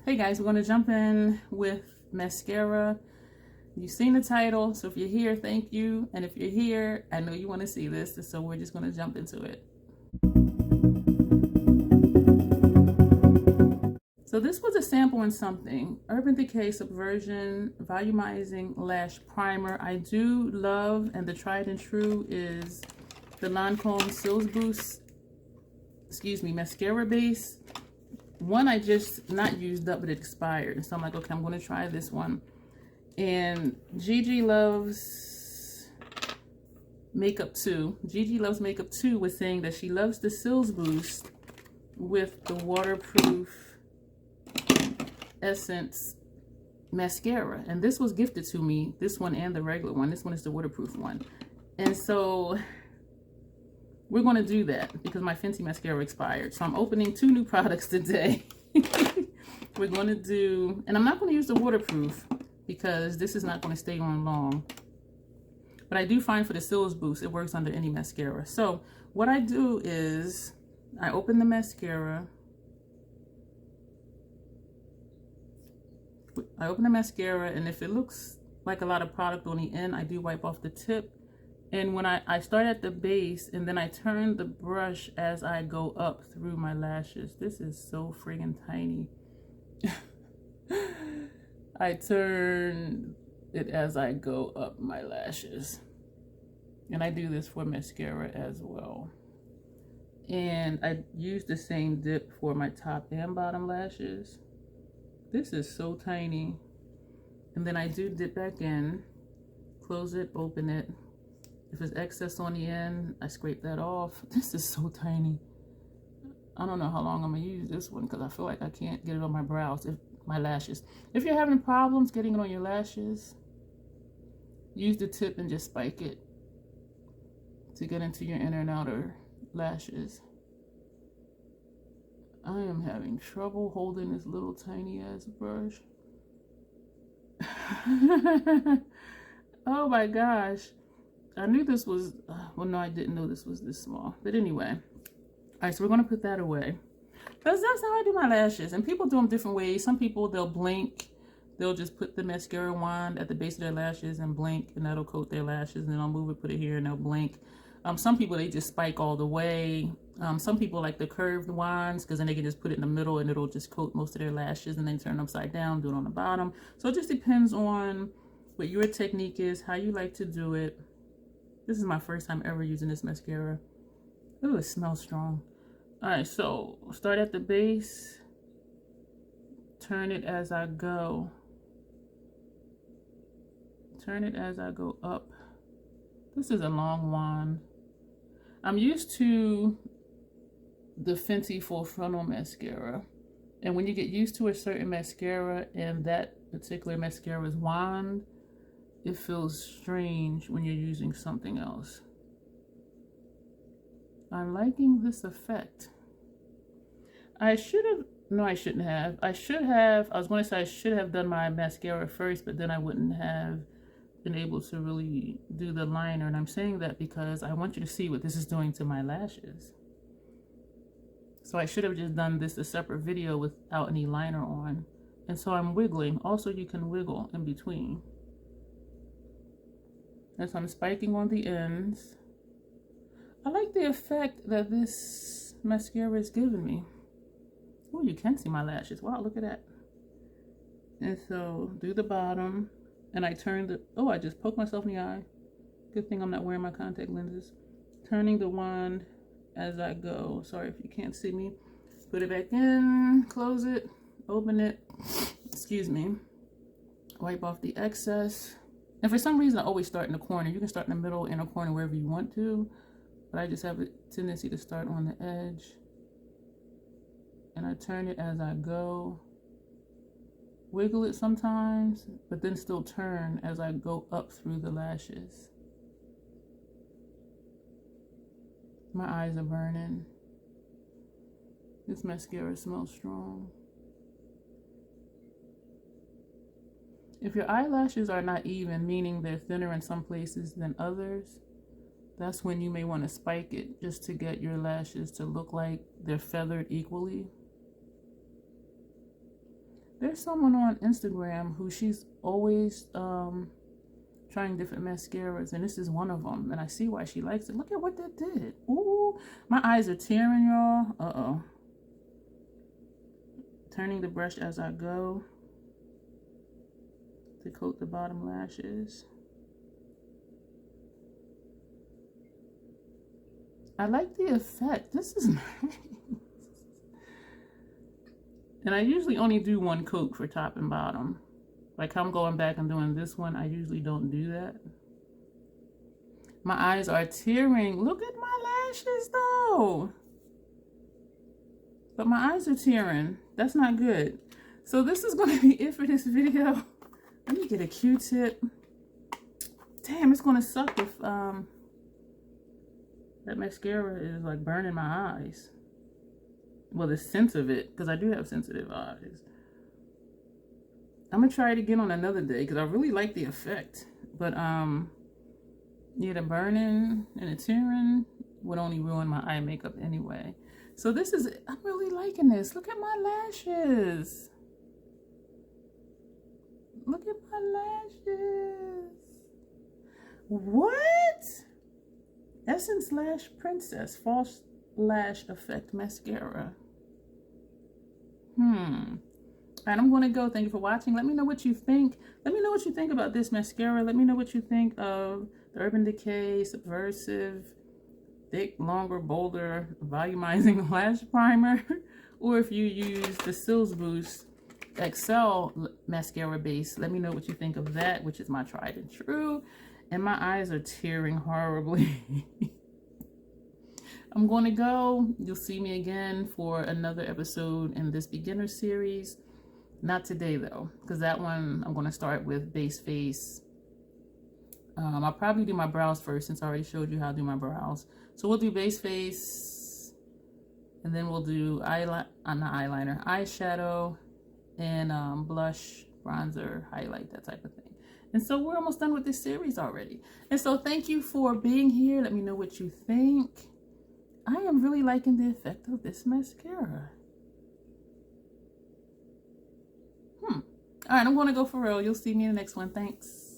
Hey guys, we're going to jump in with mascara. You've seen the title, so if you're here, thank you. And if you're here, I know you want to see this, so we're just going to jump into it. So this was a sample in something. Urban Decay Subversion Volumizing Lash Primer. I do love, and the tried and true is the Lancome Cils Boost, mascara base. One I just not used up, but it expired. And so I'm like, okay, I'm going to try this one. And Gigi Loves Makeup 2. Gigi Loves Makeup 2 was saying that she loves the Cils Boost with the waterproof Essence mascara. And this was gifted to me, this one and the regular one. This one is the waterproof one. And so we're going to do that because my Fenty mascara expired. So I'm opening 2 new products today. We're going to do, and I'm not going to use the waterproof because this is not going to stay on long. But I do find for the Cils Boost, it works under any mascara. So what I do is I open the mascara. And if it looks like a lot of product on the end, I do wipe off the tip. And when I start at the base and then I turn the brush as I go up through my lashes. This is so friggin' tiny. I turn it as I go up my lashes. And I do this for mascara as well. And I use the same dip for my top and bottom lashes. This is so tiny. And then I do dip back in, close it, open it. If there's excess on the end, I scrape that off. This is so tiny. I don't know how long I'm gonna use this one because I feel like I can't get it on my brows, my lashes. If you're having problems getting it on your lashes, use the tip and just spike it to get into your inner and outer lashes. I am having trouble holding this little tiny ass brush. Oh my gosh. I knew this was, well, no, I didn't know this was this small. But anyway, all right, so we're going to put that away. Because that's how I do my lashes. And people do them different ways. Some people, they'll blink. They'll just put the mascara wand at the base of their lashes and blink, and that'll coat their lashes. And then I'll move it, put it here, and they'll blink. Some people, they just spike all the way. Some people like the curved wands because then they can just put it in the middle and it'll just coat most of their lashes and then turn them upside down, do it on the bottom. So it just depends on what your technique is, how you like to do it. This is my first time ever using this mascara. Ooh, it smells strong. All right, so start at the base, turn it as I go. Turn it as I go up. This is a long wand. I'm used to the Fenty Full Frontal mascara. And when you get used to a certain mascara and that particular mascara's wand, it feels strange when you're using something else. I'm liking this effect. I should have, no, I shouldn't have. I was going to say I should have done my mascara first, but then I wouldn't have been able to really do the liner. And I'm saying that because I want you to see what this is doing to my lashes. So I should have just done this a separate video without any liner on. And so I'm wiggling. Also, you can wiggle in between. As I'm spiking on the ends. I like the effect that this mascara is giving me. Oh, you can see my lashes. Wow, look at that. And so do the bottom. And I turn the, oh, I just poked myself in the eye. Good thing I'm not wearing my contact lenses. Turning the wand as I go. Sorry if you can't see me. Put it back in, close it, open it. Excuse me. Wipe off the excess. And for some reason, I always start in the corner. You can start in the middle, inner corner, wherever you want to. But I just have a tendency to start on the edge. And I turn it as I go. Wiggle it sometimes, but then still turn as I go up through the lashes. My eyes are burning. This mascara smells strong. If your eyelashes are not even, meaning they're thinner in some places than others, that's when you may want to spike it just to get your lashes to look like they're feathered equally. There's someone on Instagram who she's always trying different mascaras, and this is one of them, and I see why she likes it. Look at what that did. Ooh, my eyes are tearing, y'all. Uh-oh. Turning the brush as I go to coat the bottom lashes. I like the effect. This is nice. And I usually only do one coat for top and bottom. Like I'm going back and doing this one, I usually don't do that. My eyes are tearing. Look at my lashes though. But my eyes are tearing. That's not good. So this is going to be it for this video. Let me get a Q-tip. Damn, it's going to suck if that mascara is like burning my eyes. Well, the sense of it, because I do have sensitive eyes. I'm gonna try it again on another day because I really like the effect. But yeah, the burning and the tearing would only ruin my eye makeup anyway. So this is, I'm really liking this. Look at my lashes. Look at my lashes. What? Essence Lash Princess False Lash Effect Mascara. Alright, I'm going to go. Thank you for watching. Let me know what you think. Let me know what you think about this mascara. Let me know what you think of the Urban Decay Subversive Thick, Longer, Bolder Volumizing Lash Primer. Or if you use the Cils Boost XL mascara base, let me know what you think of that, which is my tried and true. And my eyes are tearing horribly. I'm going to go. You'll see me again for another episode in this beginner series. Not today though, because that one I'm going to start with base face. I'll probably do my brows first since I already showed you how to do my brows. So we'll do base face, and then we'll do eyeshadow, and blush, bronzer, highlight, that type of thing. And so we're almost done with this series already. And so thank you for being here. Let me know what you think. I am really liking the effect of this mascara. All right, I'm going to go for real. You'll see me in the next one. Thanks.